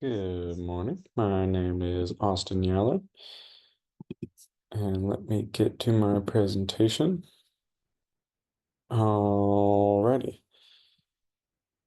Good morning. My name is Austin Yeller, and let me get to my presentation. Alrighty.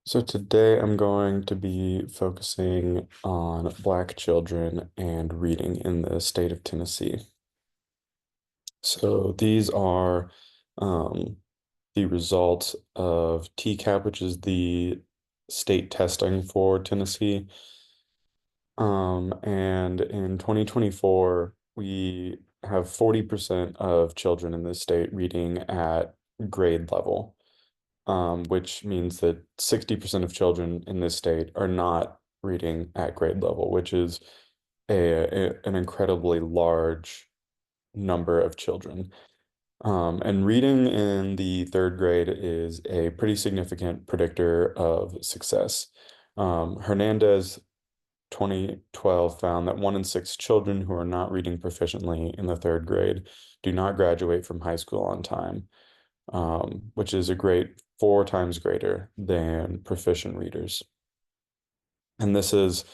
So today I'm going to be focusing on Black children and reading in the state of Tennessee. So these are the results of TCAP, which is the state testing for Tennessee. And in 2024, we have 40% of children in this state reading at grade level, which means that 60% of children in this state are not reading at grade level, which is an incredibly large number of children. And reading in the third grade is a pretty significant predictor of success. Hernandez 2012 found that 1 in 6 children who are not reading proficiently in the third grade do not graduate from high school on time, which is a great 4 times greater than proficient readers. And this is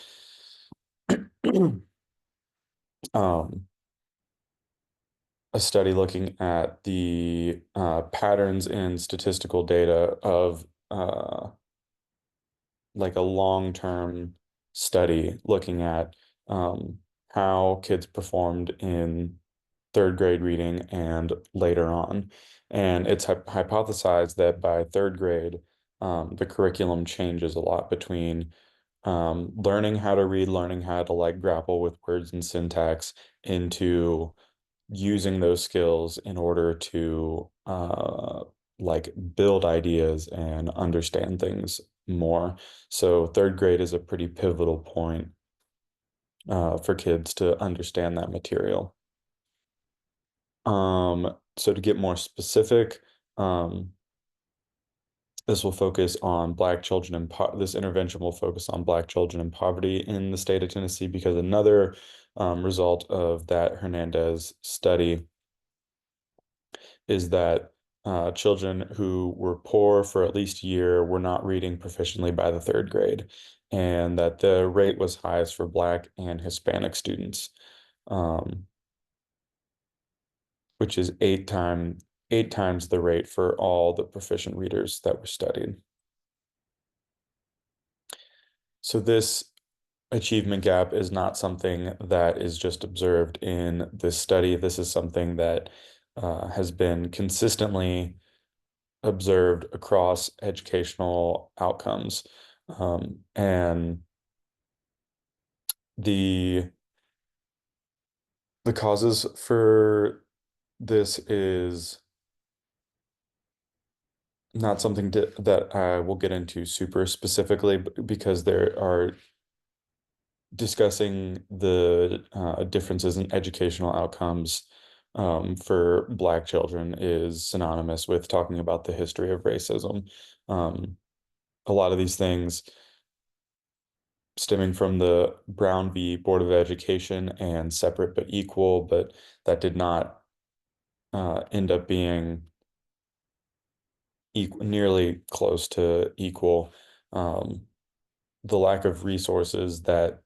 um, a study looking at the patterns in statistical data of like a long-term study looking at how kids performed in third grade reading and later on. And it's hypothesized that by third grade, the curriculum changes a lot between learning how to read, learning how to like grapple with words and syntax into using those skills in order to like build ideas and understand things more. So third grade is a pretty pivotal point for kids to understand that material. So to get more specific, this will focus on Black children and this intervention will focus on Black children in poverty in the state of Tennessee because another result of that Hernandez study is that children who were poor for at least a year were not reading proficiently by the third grade, and that the rate was highest for Black and Hispanic students, which is eight times the rate for all the proficient readers that were studied. So this achievement gap is not something that is just observed in this study. This is something that has been consistently observed across educational outcomes. And the causes for this is not something that I will get into super specifically because there are discussing the differences in educational outcomes for Black children is synonymous with talking about the history of racism. A lot of these things stemming from the Brown v. Board of Education and separate but equal, but that did not end up being nearly close to equal. The lack of resources that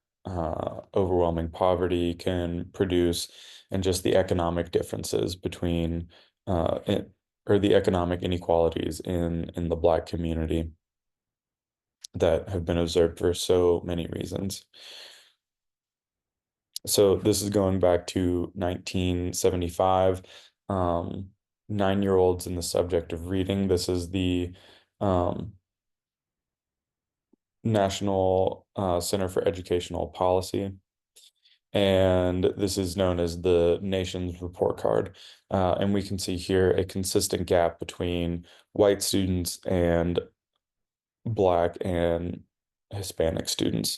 overwhelming poverty can produce, and just the economic differences between or the economic inequalities in the Black community that have been observed for so many reasons. So this is going back to 1975. 9-year-olds in the subject of reading. This is the National Center for Educational Policy. And this is known as the nation's report card. And we can see here a consistent gap between white students and Black and Hispanic students.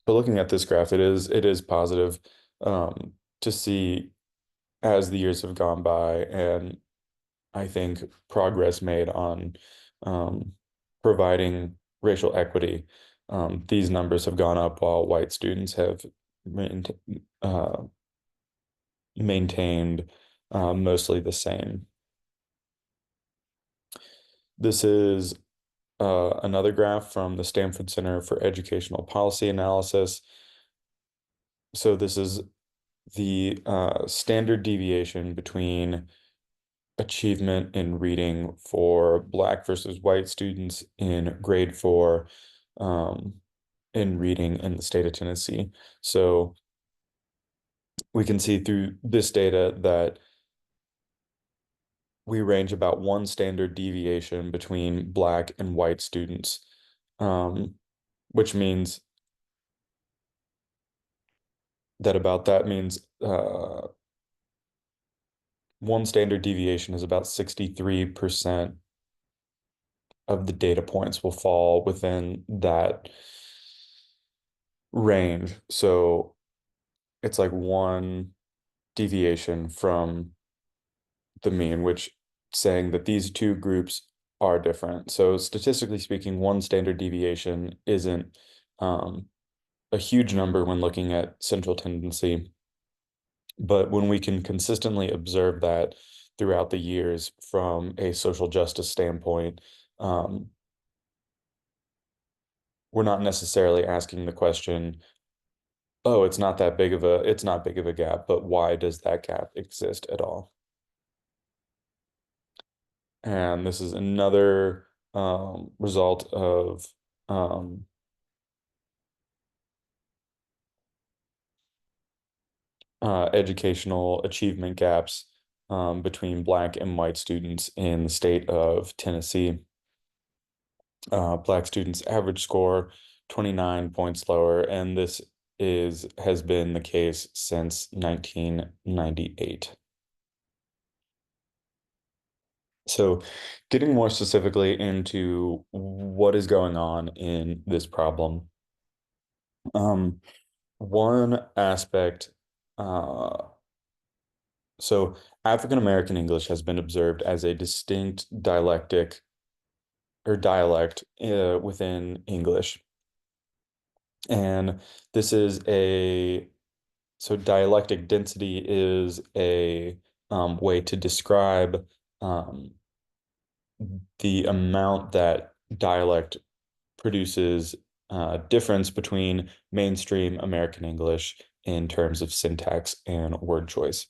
But looking at this graph, it is positive to see as the years have gone by, and I think progress made on providing racial equity. These numbers have gone up while white students have uh, maintained mostly the same. This is another graph from the Stanford Center for Educational Policy Analysis. So this is the standard deviation between achievement in reading for Black versus white students in grade 4 um, in reading in the state of Tennessee. So we can see through this data that we range about one standard deviation between Black and white students, um, which means that means one standard deviation is about 63% of the data points will fall within that range. So it's like one deviation from the mean, which saying that these two groups are different. So statistically speaking, one standard deviation isn't a huge number when looking at central tendency. But when we can consistently observe that throughout the years from a social justice standpoint, um, we're not necessarily asking the question, oh, it's not big of a gap, but why does that gap exist at all? And this is another result of um, educational achievement gaps between Black and white students in the state of Tennessee. Black students' average score 29 points lower, and this has been the case since 1998. So, getting more specifically into what is going on in this problem. Um, One aspect, uh, so African American English has been observed as a distinct dialectic or dialect within English. And this is so dialectic density is a way to describe um, the amount that dialect produces difference between mainstream American English in terms of syntax and word choice.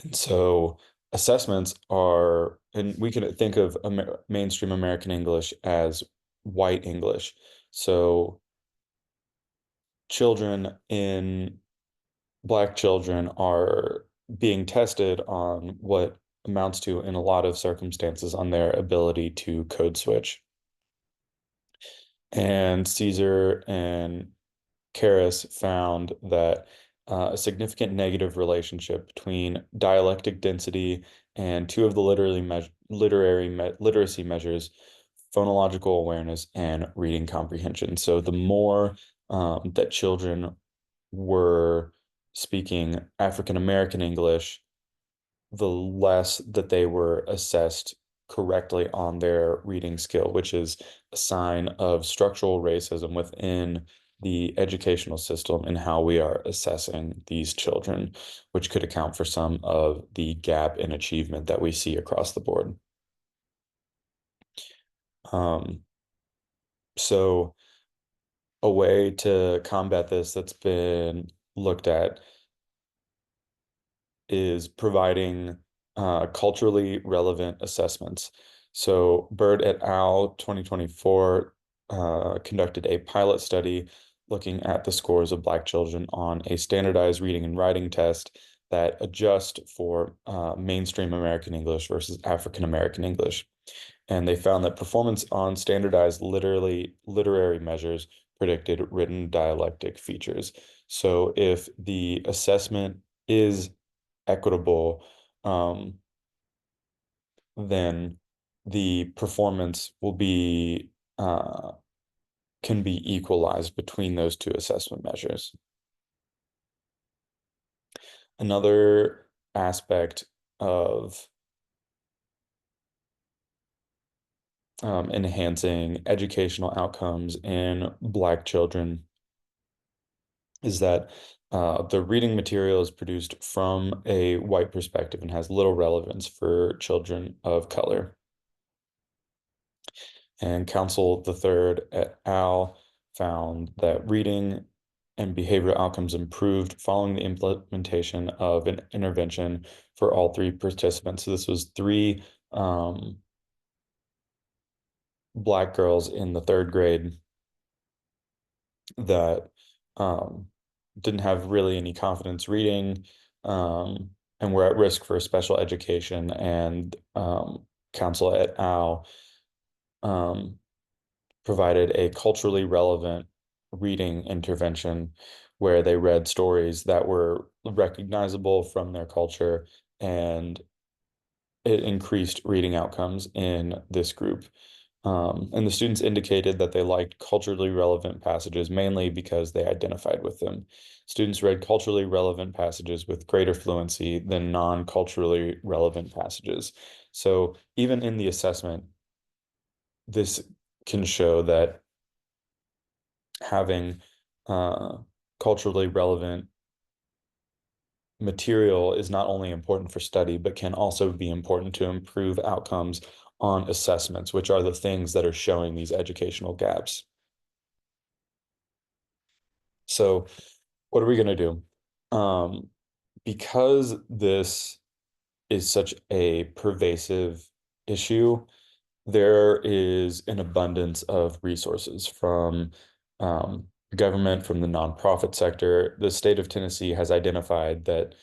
And so assessments are, and we can think of mainstream American English as white English. So children in Black children are being tested on what amounts to, in a lot of circumstances, on their ability to code switch. And Caesar and Karras found that a significant negative relationship between dialectic density and two of the literacy measures, phonological awareness and reading comprehension. So the more that children were speaking African American English, the less that they were assessed correctly on their reading skill, which is a sign of structural racism within the educational system and how we are assessing these children, which could account for some of the gap in achievement that we see across the board. Um, so a way to combat this that's been looked at is providing culturally relevant assessments. So Bird et al. 2024 conducted a pilot study looking at the scores of Black children on a standardized reading and writing test that adjust for mainstream American English versus African American English. And they found that performance on standardized literary measures predicted written dialectic features. So if the assessment is equitable, um, then the performance will be can be equalized between those two assessment measures. Another aspect of enhancing educational outcomes in Black children is that the reading material is produced from a white perspective and has little relevance for children of color. and Council the Third et al. Found that reading and behavioral outcomes improved following the implementation of an intervention for all three participants. So this was three Black girls in the third grade that um, didn't have really any confidence reading um, and were at risk for special education. And Council et al. Um, provided a culturally relevant reading intervention where they read stories that were recognizable from their culture, and it increased reading outcomes in this group. And the students indicated that they liked culturally relevant passages mainly because they identified with them. Students read culturally relevant passages with greater fluency than non-culturally relevant passages. So even in the assessment, this can show that having uh, culturally relevant material is not only important for study, but can also be important to improve outcomes on assessments, which are the things that are showing these educational gaps. So, what are we going to do? Because this is such a pervasive issue, there is an abundance of resources from government, from the nonprofit sector. The state of Tennessee has identified that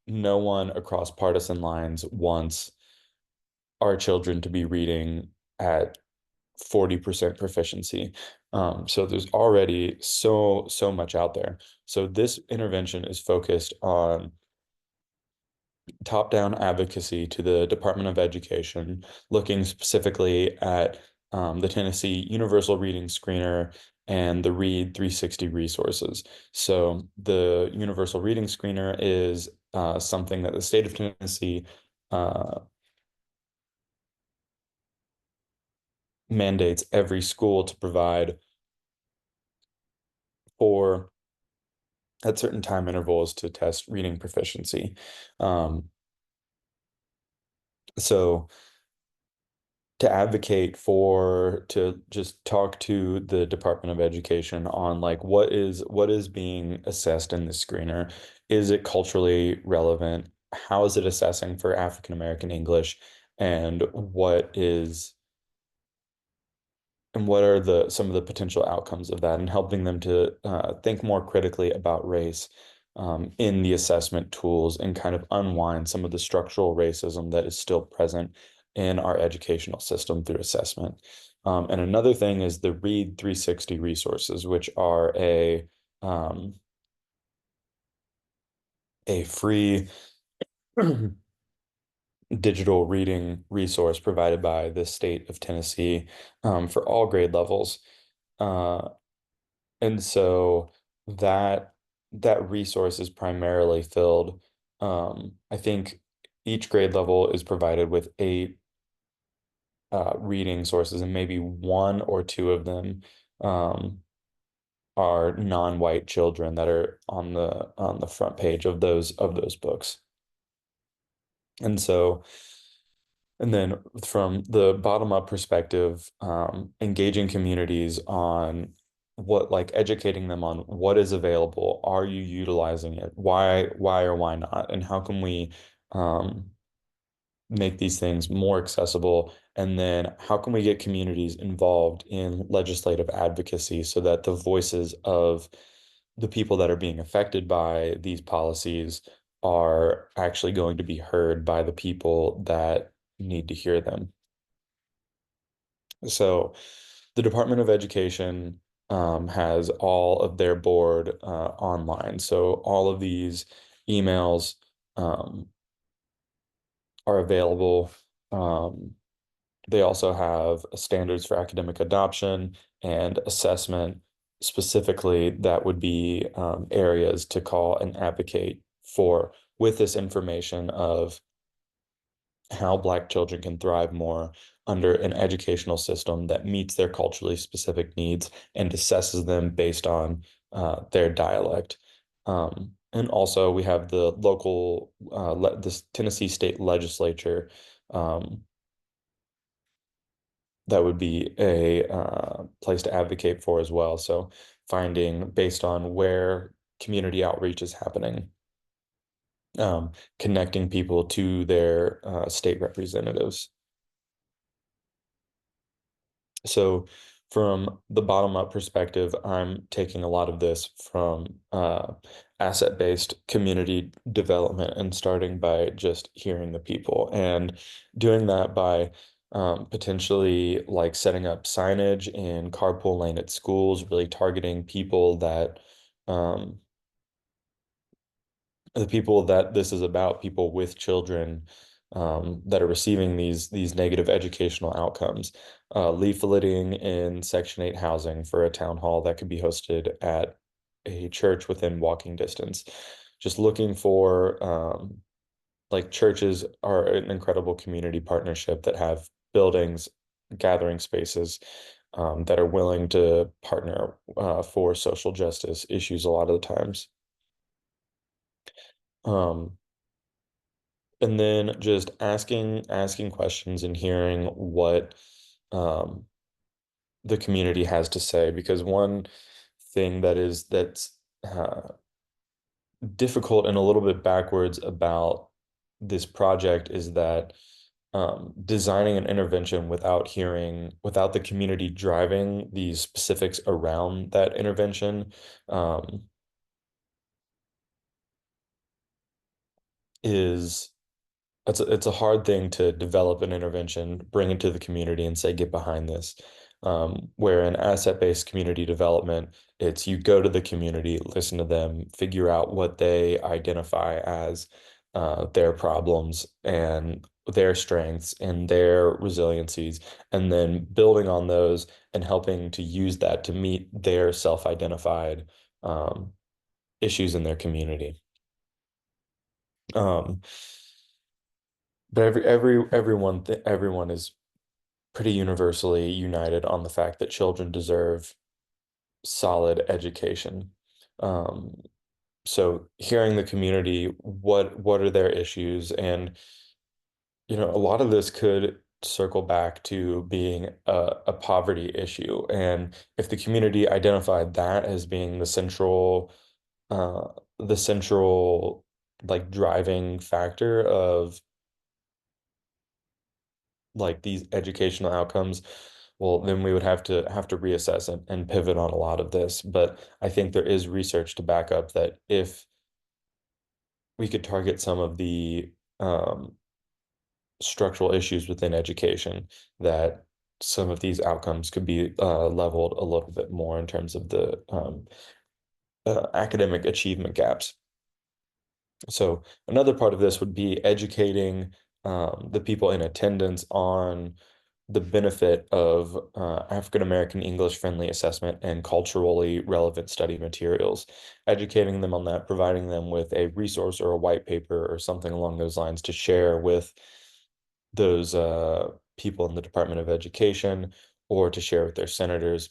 no one across partisan lines wants our children to be reading at 40% proficiency. So there's already so much out there. So this intervention is focused on top-down advocacy to the Department of Education, looking specifically at the Tennessee Universal Reading Screener and the Read 360 resources. So the Universal Reading Screener is something that the state of Tennessee uh, mandates every school to provide for at certain time intervals to test reading proficiency. Um, so to advocate for to just talk to the Department of Education on like what is being assessed in the screener. Is it culturally relevant? How is it assessing for African American English? And what are the some of the potential outcomes of that, and helping them to think more critically about race in the assessment tools, and kind of unwind some of the structural racism that is still present in our educational system through assessment. And another thing is the Read 360 resources, which are a free digital reading resource provided by the state of Tennessee for all grade levels. Uh, And so that that resource is primarily filled. I think each grade level is provided with eight reading sources, and maybe one or two of them um, are non-white children that are on the front page of those books. And so and then from the bottom up perspective, engaging communities on what, like educating them on what is available, are you utilizing it? Why or why not? And how can we um, make these things more accessible? And then how can we get communities involved in legislative advocacy so that the voices of the people that are being affected by these policies are actually going to be heard by the people that need to hear them? So the Department of Education has all of their board online. So all of these emails um, are available. Um, they also have standards for academic adoption and assessment. Specifically, that would be areas to call and advocate for with this information of how Black children can thrive more under an educational system that meets their culturally specific needs and assesses them based on their dialect. And also, we have the local, this Tennessee State Legislature um, that would be a place to advocate for as well. So finding based on where community outreach is happening, connecting people to their state representatives. So from the bottom up perspective, I'm taking a lot of this from asset-based community development and starting by just hearing the people and doing that by potentially like setting up signage in carpool lane at schools, really targeting people that um, the people that this is about, people with children that are receiving these negative educational outcomes. Leafleting in Section 8 housing for a town hall that could be hosted at a church within walking distance. Just looking for like churches are an incredible community partnership that have buildings, gathering spaces that are willing to partner for social justice issues a lot of the times. Um, And then just asking questions and hearing what um, the community has to say. Because one thing that's difficult and a little bit backwards about this project is that designing an intervention without the community driving the specifics around that intervention um, is it's a hard thing to develop an intervention, bring it to the community and say, get behind this. Where in asset-based community development, it's you go to the community, listen to them, figure out what they identify as their problems and their strengths and their resiliencies, and then building on those and helping to use that to meet their self-identified issues in their community. Um, But everyone is pretty universally united on the fact that children deserve solid education. Um, so hearing the community, what are their issues? And a lot of this could circle back to being a poverty issue. And if the community identified that as being uh, the central like driving factor of like these educational outcomes, well, then we would have to reassess and pivot on a lot of this. But I think there is research to back up that if we could target some of the structural issues within education, that some of these outcomes could be leveled a little bit more in terms of the academic achievement gaps. So another part of this would be educating the people in attendance on the benefit of African American English friendly assessment and culturally relevant study materials, educating them on that, providing them with a resource or a white paper or something along those lines to share with those people in the Department of Education or to share with their senators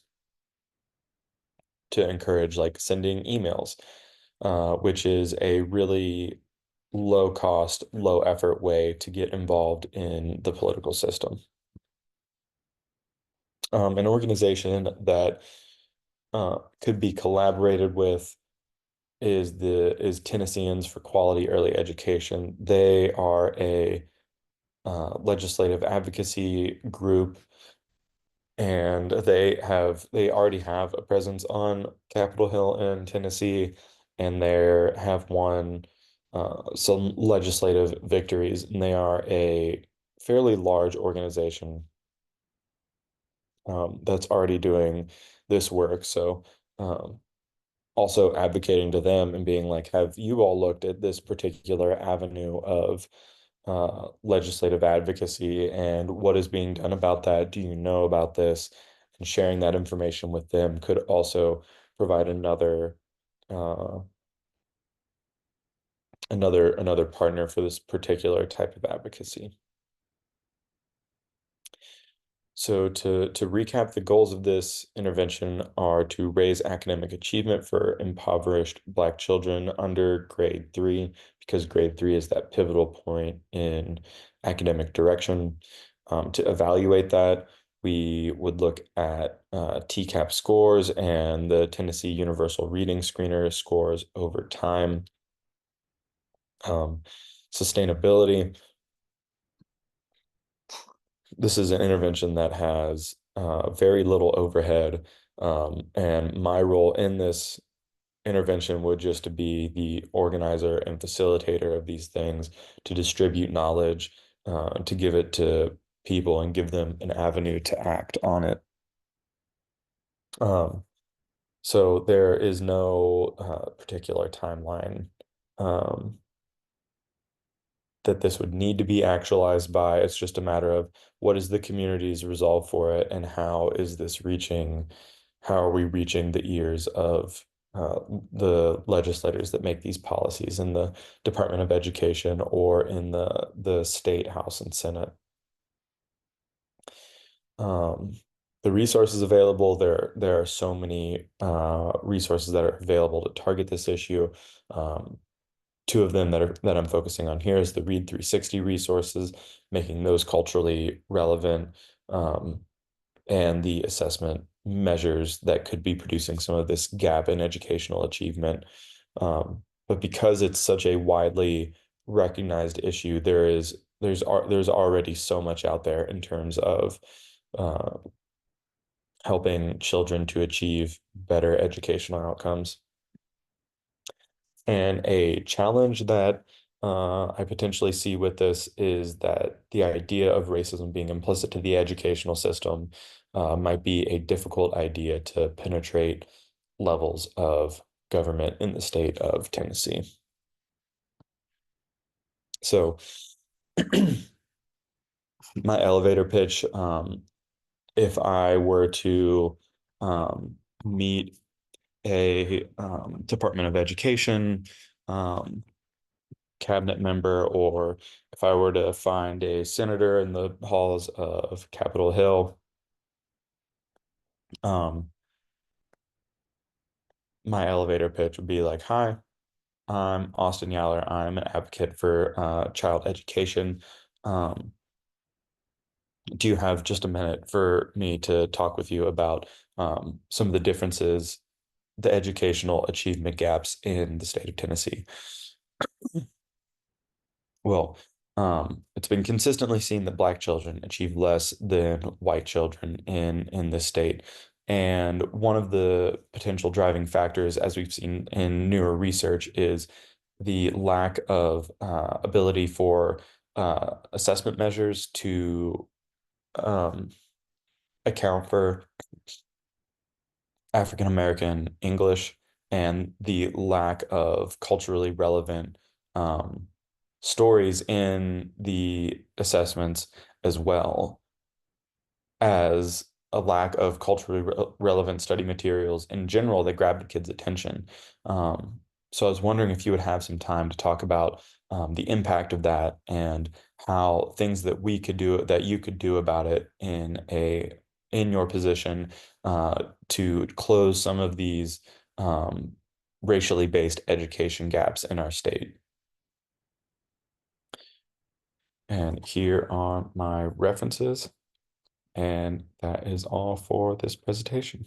to encourage like sending emails, which is a really low cost, low effort way to get involved in the political system. An organization that could be collaborated with is Tennesseans for Quality Early Education. They are a legislative advocacy group, and they already have a presence on Capitol Hill in Tennessee, and they have won some legislative victories, and they are a fairly large organization that's already doing this work. So um, also advocating to them and being like, have you all looked at this particular avenue of legislative advocacy and what is being done about that? Do you know about this? And sharing that information with them could also provide uh, another partner for this particular type of advocacy. So to recap, the goals of this intervention are to raise academic achievement for impoverished Black children under grade 3, because grade 3 is that pivotal point in academic direction. To evaluate that, We would look at TCAP scores and the Tennessee Universal Reading Screener scores over time. Sustainability. This is an intervention that has very little overhead, and my role in this intervention would just to be the organizer and facilitator of these things, to distribute knowledge, to give it to people and give them an avenue to act on it. Um, so there is no particular timeline um, that this would need to be actualized by. It's just a matter of what is the community's resolve for it, and how are we reaching the ears of the legislators that make these policies in the Department of Education or in the state House and Senate. Um, the resources available, there are so many resources that are available to target this issue. Um, Two of them that I'm focusing on here is the Read 360 resources, making those culturally relevant, and the assessment measures that could be producing some of this gap in educational achievement. But because it's such a widely recognized issue, there's already so much out there in terms of uh, helping children to achieve better educational outcomes. And a challenge that I potentially see with this is that the idea of racism being implicit to the educational system might be a difficult idea to penetrate levels of government in the state of Tennessee. So my elevator pitch, if I were to meet a Department of Education cabinet member, or if I were to find a senator in the halls of Capitol Hill, um, my elevator pitch would be like, "Hi, I'm Austin Yaller. I'm an advocate for child education. Um, do you have just a minute for me to talk with you about some of the differences, the educational achievement gaps in the state of Tennessee?" Well, it's been consistently seen that Black children achieve less than white children in this state. And one of the potential driving factors, as we've seen in newer research, is the lack of ability for assessment measures to um, account for African American English, and the lack of culturally relevant um, stories in the assessments, as well as a lack of culturally relevant study materials in general that grabbed kids' attention. So I was wondering if you would have some time to talk about the impact of that, and how things that we could do, that you could do about it in your position, to close some of these um, racially based education gaps in our state. And here are my references. And that is all for this presentation.